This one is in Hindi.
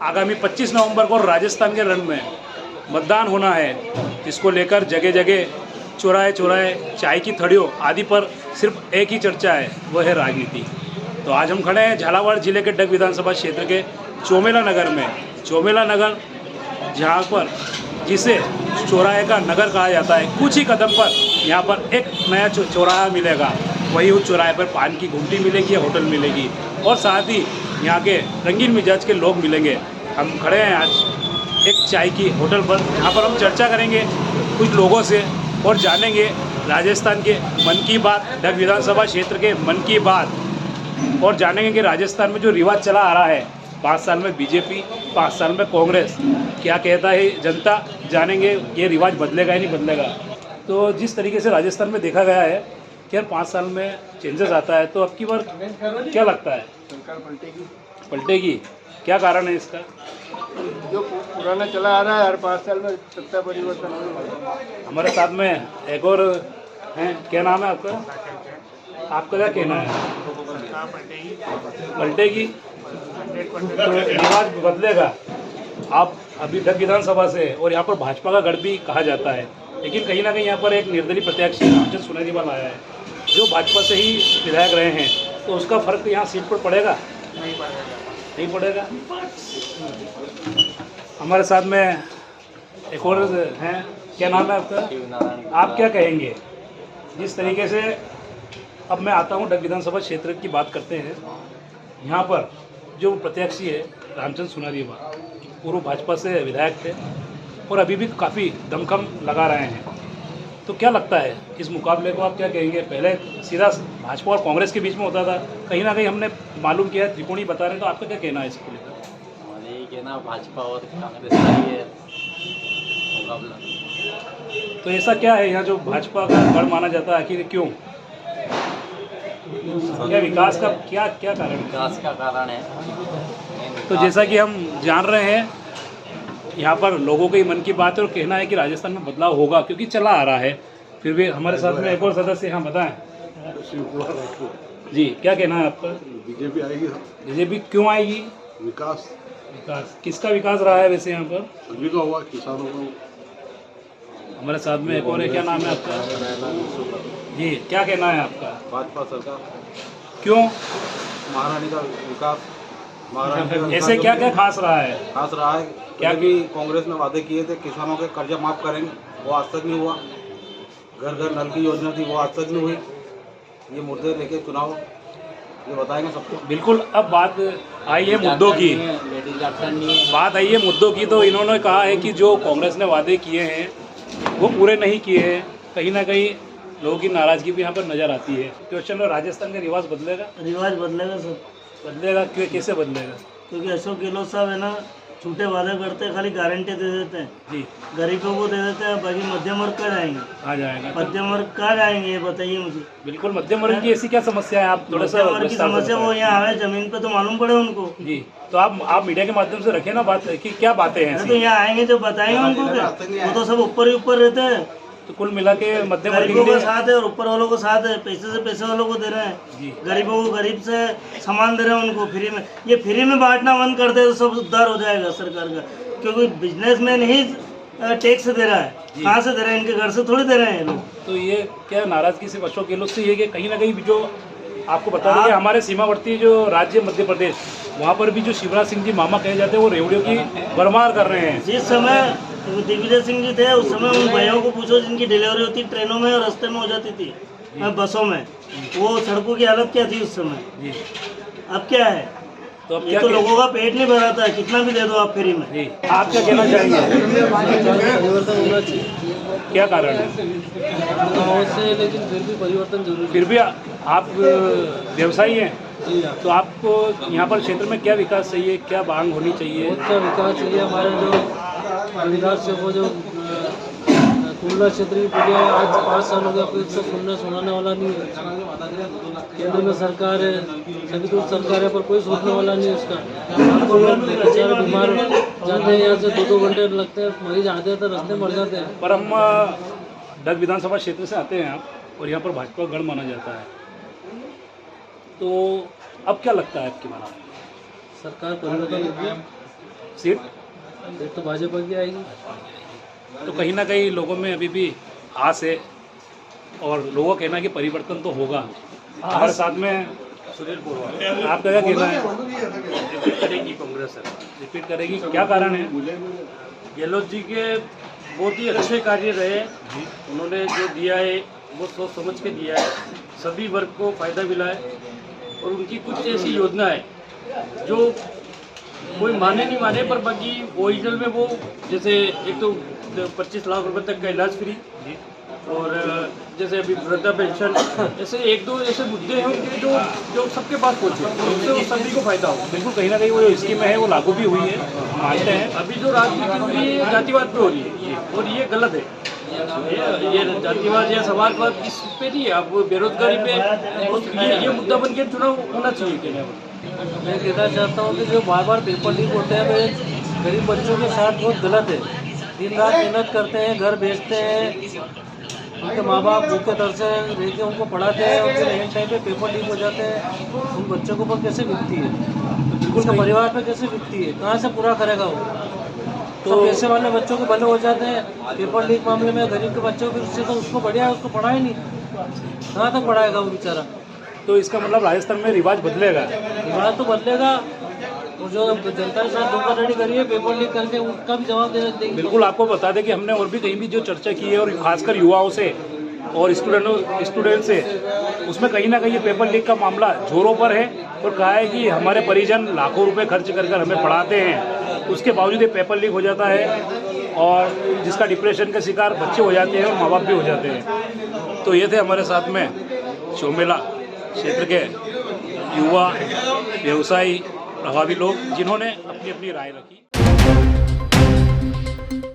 आगामी 25 नवंबर को राजस्थान के रण में मतदान होना है, जिसको लेकर जगह जगह चौराहे चौराहे चाय की थड़ियों आदि पर सिर्फ एक ही चर्चा है, वह है राजनीति। तो आज हम खड़े हैं झालावाड़ जिले के डग विधानसभा क्षेत्र के चौमेला नगर में। चौमेला नगर जहाँ पर जिसे चौराहे का नगर कहा जाता है, कुछ ही कदम पर यहाँ पर एक नया चौराहा मिलेगा। वही उस चौराहे पर पान की घुमटी मिलेगी, होटल मिलेगी और साथ ही यहाँ के रंगीन मिजाज के लोग मिलेंगे। हम खड़े हैं आज एक चाय की होटल पर, जहाँ पर हम चर्चा करेंगे कुछ लोगों से और जानेंगे राजस्थान के मन की बात, डग विधानसभा क्षेत्र के मन की बात, और जानेंगे कि राजस्थान में जो रिवाज चला आ रहा है, 5 साल में बीजेपी, 5 साल में कांग्रेस, क्या कहता है जनता, जानेंगे ये रिवाज बदलेगा या नहीं बदलेगा। तो जिस तरीके से राजस्थान में देखा गया है कि यार 5 साल में चेंजेस आता है, तो अब की बार क्या लगता है सरकार पलटेगी? क्या कारण है इसका? जो पुराना चला आ रहा है, हर 5 साल में सत्ता परिवर्तन होगा। हमारे साथ में एक और हैं, क्या नाम है आपका? आपका क्या कहना है? पलटेगी तो रिवाज बदलेगा। आप अभी डग विधानसभा से, और यहाँ पर भाजपा का गढ़ भी कहा जाता है, लेकिन कहीं ना कहीं यहाँ पर एक निर्दलीय प्रत्याशी रामचंद्र सुनेरीवाल आया है, जो भाजपा से ही विधायक रहे हैं, तो उसका फर्क यहाँ सीट पर पड़ेगा? नहीं पड़ेगा। हमारे साथ में एक और हैं, क्या नाम है आपका? आप क्या कहेंगे जिस तरीके से अब मैं आता हूँ डग विधानसभा क्षेत्र की बात करते हैं, यहाँ पर जो प्रत्याशी है रामचंद्र सुनेरीवाल, पूर्व भाजपा से विधायक थे और अभी भी काफ़ी दमखम लगा रहे हैं, तो क्या लगता है इस मुकाबले को आप क्या कहेंगे? पहले सीधा भाजपा और कांग्रेस के बीच में होता था, कहीं ना कहीं हमने मालूम किया त्रिकोणी बता रहे हैं, तो आपका क्या कहना है इसको लेकर? यही कहना, भाजपा और कांग्रेस का ही है मुकाबला। तो ऐसा क्या है यहाँ जो भाजपा का गढ़ माना जाता है, आखिर क्यों? क्या विकास का क्या क्या कारण? विकास का कारण है। तो जैसा कि हम जान रहे हैं, यहाँ पर लोगों के मन की बात है और कहना है कि राजस्थान में बदलाव होगा, क्योंकि चला आ रहा है। फिर भी हमारे साथ में एक और सदस्य, हाँ बताएं जी, क्या कहना है आपका? बीजेपी आएगी। बीजेपी क्यों आएगी? विकास किसका विकास रहा है वैसे यहाँ पर? सभी का हुआ, किसानों का। हमारे साथ में एक और है, क्या नाम है आपका? जी, क्या कहना है आपका? भाजपा सरकार। क्यों? महारानी का विकास, महारानी ऐसे क्या क्या खास रहा है? खास रहा है क्या कि कांग्रेस ने वादे किए थे किसानों के कर्जा माफ करेंगे, वो आज तक नहीं हुआ। घर घर नल की योजना थी, वो आज तक नहीं हुई। ये मुद्दे लेके चुनाव ये बताएंगे सबको। बिल्कुल। अब बात आई है मुद्दों की, बात आई है मुद्दों की, तो इन्होंने कहा है कि जो कांग्रेस ने वादे किए हैं वो पूरे नहीं किए हैं। कहीं ना कहीं लोगों की नाराजगी भी यहाँ पर नजर आती है। क्वेश्चन है, राजस्थान का रिवाज बदलेगा? रिवाज बदलेगा सर, बदलेगा। क्यों, कैसे बदलेगा? क्योंकि अशोक गहलोत साहब है ना, झूठे वादे करते हैं, खाली गारंटी दे देते हैं, जी, गरीबों को दे देते हैं, बाकी मध्यम वर्ग कहाँ जाएंगे? आ जाएगा। मध्यम वर्ग कहाँ जाएंगे ये बताइए मुझे। बिल्कुल। मध्यम वर्ग की ऐसी क्या समस्या है? आप थोड़ा सा मध्यम वर्ग की विस्तार से समस्या वो बताएं। यहाँ आए जमीन पे तो मालूम पड़े उनको। जी, तो आप मीडिया के माध्यम से रखें ना बात कि क्या बातें हैं तो ऐसी। यहाँ आएंगे जो बताएंगे उनको, क्या वो तो सब ऊपर ही ऊपर रहते हैं। तो कुल मिला के मध्यम वर्ग गरीबों के का लिए, साथ है और ऊपर वालों को साथ है, पैसे से पैसे वालों को दे रहे जी। हैं, गरीबों को गरीब से सामान दे रहे हैं उनको फ्री में। ये फ्री में बांटना बंद कर दे तो सब उद्धार हो जाएगा सरकार का, क्योंकि बिजनेसमैन ही टैक्स दे रहा है। कहाँ से दे रहे हैं? इनके घर से थोड़ी दे रहे हैं लोग। तो ये क्या नाराजगी सिर्फ अशोक गहलोत से ये कि कहीं ना कहीं जो आपको बता दें कि हमारे सीमावर्ती जो राज्य मध्य प्रदेश, वहाँ पर भी जो शिवराज सिंह जी मामा कहे जाते हैं, वो रेवड़ियों की भरमार कर रहे हैं। जिस समय दिग्विजय सिंह जी थे उस समय उन भैया को पूछो जिनकी डिलीवरी होती ट्रेनों में और रास्ते में हो जाती थी, बसों में, वो सड़कों की हालत क्या थी उस समय। जी, अब क्या है? तो अब ये तो लोगों का पेट नहीं भराता है, कितना भी दे दो आप फ्री में। जी, आप क्या कहना चाहेंगे? परिवर्तन होना चाहिए। क्या कारण है? गाँव से, लेकिन फिर भी परिवर्तन जरूरी। फिर भी आप व्यवसायी हैं, तो आपको यहाँ पर क्षेत्र में क्या विकास चाहिए, क्या मांग होनी चाहिए? बहुत सा विकास चाहिए। हमारे जो विकास से वो जो कुंडला क्षेत्र की पुलिया है, आज 5 साल हो गया, कोई उसको सुनाने वाला नहीं है। केंद्र में सरकार है, सभी कुछ सरकार है, पर कोई सोचने वाला नहीं है उसका। आपको बेचारे बीमार जाते हैं, यहाँ से 2-2 घंटे लगते हैं, मरीज आते हैं तो रास्ते मर जाते हैं। पर हम डग विधानसभा क्षेत्र से आते हैं आप, और यहाँ पर भाजपा गढ़ माना जाता है, तो अब क्या लगता है आपकी बात? सरकार परिवर्तन होगी। सीट ये तो भाजपा की आएगी। तो कहीं ना कहीं लोगों में अभी भी आस है और लोगों का कहना है कि परिवर्तन तो होगा। हमारे साथ में सुनील बोरवा, आपका क्या कहना है? रिपीट करेगी कांग्रेस सरकार। रिपीट करेगी, क्या कारण है? गहलोत जी के बहुत ही अच्छे कार्य रहे, उन्होंने जो दिया है वो सोच समझ के दिया है, सभी वर्ग को फायदा मिला है। और उनकी कुछ ऐसी योजना है जो कोई माने नहीं माने, पर बाकी ओरिजिनल में वो, जैसे एक तो 25 लाख रुपए तक का इलाज फ्री, और जैसे अभी वृद्धा पेंशन, ऐसे एक दो ऐसे मुद्दे हैं उनके जो जो सबके पास पहुँचे, उससे वो सभी को फायदा हो। बिल्कुल, कहीं ना कहीं वो जो स्कीम है वो लागू भी हुई है, मानते हैं। अभी जो राजनीति हो रही है जातिवाद पे हो रही है, और ये गलत है। ये जातिवाद या समाजवाद इस पे नहीं है, आप बेरोजगारी पे ये मुद्दा बन के चुनाव होना चाहिए। कहने मैं कहना चाहता हूँ कि जो बार बार पेपर लीक होते हैं वे गरीब बच्चों के साथ बहुत गलत है। दिन रात मेहनत करते हैं, घर बेचते हैं, उनके माँ बाप भूखे तरसे रह के उनको पढ़ाते हैं, उनके एंड टाइम पे पेपर लीक हो जाते हैं, उन बच्चों के ऊपर कैसे बीतती है, उसके परिवार पे कैसे बीतती है, कहाँ से पूरा करेगा वो। तो पैसे वाले बच्चों के भले हो जाते हैं, पेपर लीक मामले में गरीब के बच्चों के उससे तो उसको बढ़िया है, उसको पढ़ाए नहीं, कहाँ तक पढ़ाएगा वो बेचारा। तो इसका मतलब राजस्थान में रिवाज बदलेगा। रिवाज तो बदलेगा, और जो जनता के साथ धोखाधड़ी करी है पेपर लीक करके उसका भी जवाब देंगे। बिल्कुल, आपको बता दें कि हमने और भी कहीं भी जो चर्चा की है, और खासकर युवाओं से और स्टूडेंट से, उसमें कहीं ना कहीं ये पेपर लीक का मामला जोरों पर है। और कहा है कि हमारे परिजन लाखों रुपए खर्च कर हमें पढ़ाते हैं, उसके बावजूद ये पेपर लीक हो जाता है, और जिसका डिप्रेशन का शिकार बच्चे हो जाते हैं और माँ बाप भी हो जाते हैं। तो ये थे हमारे साथ में चौमेला क्षेत्र के युवा, व्यवसायी, प्रभावी लोग, जिन्होंने अपनी अपनी राय रखी।